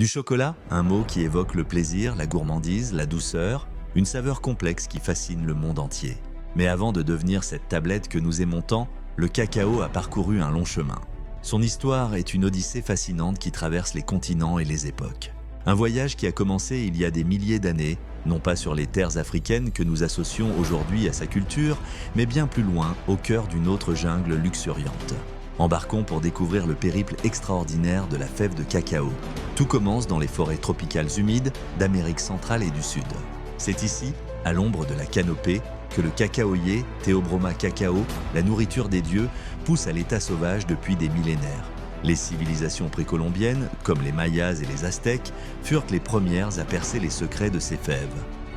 Du chocolat, un mot qui évoque le plaisir, la gourmandise, la douceur, une saveur complexe qui fascine le monde entier. Mais avant de devenir cette tablette que nous aimons tant, le cacao a parcouru un long chemin. Son histoire est une odyssée fascinante qui traverse les continents et les époques. Un voyage qui a commencé il y a des milliers d'années, non pas sur les terres africaines que nous associons aujourd'hui à sa culture, mais bien plus loin, au cœur d'une autre jungle luxuriante. Embarquons pour découvrir le périple extraordinaire de la fève de cacao. Tout commence dans les forêts tropicales humides d'Amérique centrale et du Sud. C'est ici, à l'ombre de la canopée, que le cacaoyer, Theobroma cacao, la nourriture des dieux, pousse à l'état sauvage depuis des millénaires. Les civilisations précolombiennes, comme les Mayas et les Aztèques, furent les premières à percer les secrets de ces fèves.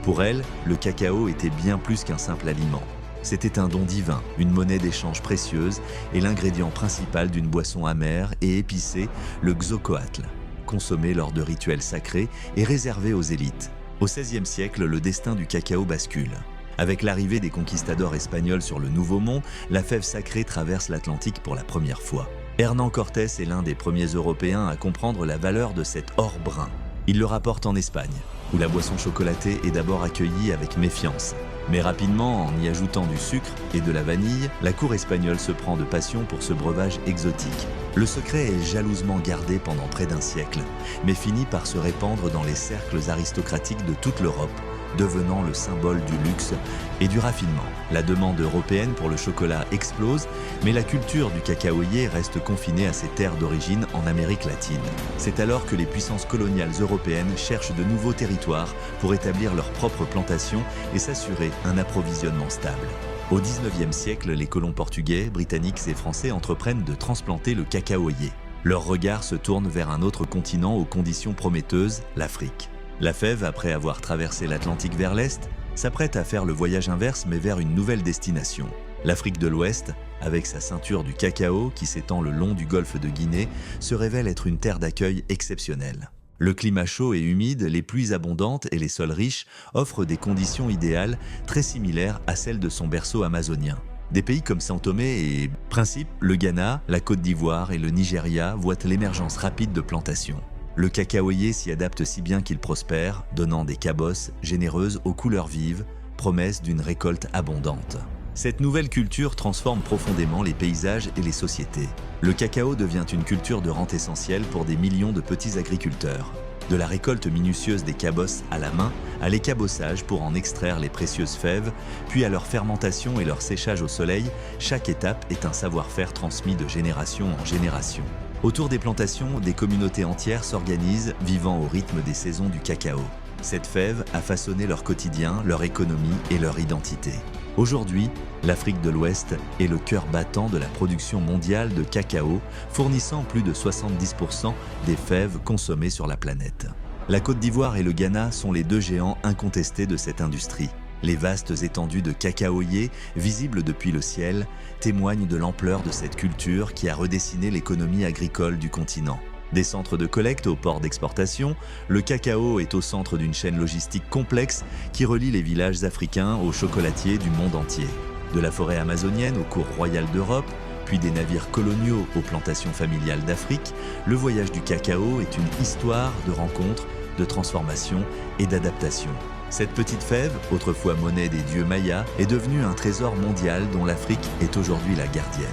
Pour elles, le cacao était bien plus qu'un simple aliment. C'était un don divin, une monnaie d'échange précieuse et l'ingrédient principal d'une boisson amère et épicée, le xocoatl, consommé lors de rituels sacrés et réservé aux élites. Au XVIe siècle, le destin du cacao bascule. Avec l'arrivée des conquistadors espagnols sur le Nouveau Monde, la fève sacrée traverse l'Atlantique pour la première fois. Hernán Cortés est l'un des premiers Européens à comprendre la valeur de cet or brun. Il le rapporte en Espagne, où la boisson chocolatée est d'abord accueillie avec méfiance. Mais rapidement, en y ajoutant du sucre et de la vanille, la cour espagnole se prend de passion pour ce breuvage exotique. Le secret est jalousement gardé pendant près d'un siècle, mais finit par se répandre dans les cercles aristocratiques de toute l'Europe, devenant le symbole du luxe et du raffinement. La demande européenne pour le chocolat explose, mais la culture du cacaoyer reste confinée à ses terres d'origine en Amérique latine. C'est alors que les puissances coloniales européennes cherchent de nouveaux territoires pour établir leurs propres plantations et s'assurer un approvisionnement stable. Au XIXe siècle, les colons portugais, britanniques et français entreprennent de transplanter le cacaoyer. Leur regard se tourne vers un autre continent aux conditions prometteuses, l'Afrique. La fève, après avoir traversé l'Atlantique vers l'Est, s'apprête à faire le voyage inverse mais vers une nouvelle destination. L'Afrique de l'Ouest, avec sa ceinture du cacao qui s'étend le long du golfe de Guinée, se révèle être une terre d'accueil exceptionnelle. Le climat chaud et humide, les pluies abondantes et les sols riches offrent des conditions idéales très similaires à celles de son berceau amazonien. Des pays comme São Tomé et Principe, le Ghana, la Côte d'Ivoire et le Nigeria voient l'émergence rapide de plantations. Le cacaoyer s'y adapte si bien qu'il prospère, donnant des cabosses généreuses aux couleurs vives, promesse d'une récolte abondante. Cette nouvelle culture transforme profondément les paysages et les sociétés. Le cacao devient une culture de rente essentielle pour des millions de petits agriculteurs. De la récolte minutieuse des cabosses à la main, à l'écabossage pour en extraire les précieuses fèves, puis à leur fermentation et leur séchage au soleil, chaque étape est un savoir-faire transmis de génération en génération. Autour des plantations, des communautés entières s'organisent, vivant au rythme des saisons du cacao. Cette fève a façonné leur quotidien, leur économie et leur identité. Aujourd'hui, l'Afrique de l'Ouest est le cœur battant de la production mondiale de cacao, fournissant plus de 70% des fèves consommées sur la planète. La Côte d'Ivoire et le Ghana sont les deux géants incontestés de cette industrie. Les vastes étendues de cacaoyer, visibles depuis le ciel, témoignent de l'ampleur de cette culture qui a redessiné l'économie agricole du continent. Des centres de collecte aux ports d'exportation, le cacao est au centre d'une chaîne logistique complexe qui relie les villages africains aux chocolatiers du monde entier. De la forêt amazonienne aux cours royales d'Europe, puis des navires coloniaux aux plantations familiales d'Afrique, le voyage du cacao est une histoire de rencontres, de transformation et d'adaptation. Cette petite fève, autrefois monnaie des dieux mayas, est devenue un trésor mondial dont l'Afrique est aujourd'hui la gardienne.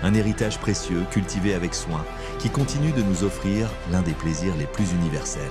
Un héritage précieux, cultivé avec soin, qui continue de nous offrir l'un des plaisirs les plus universels.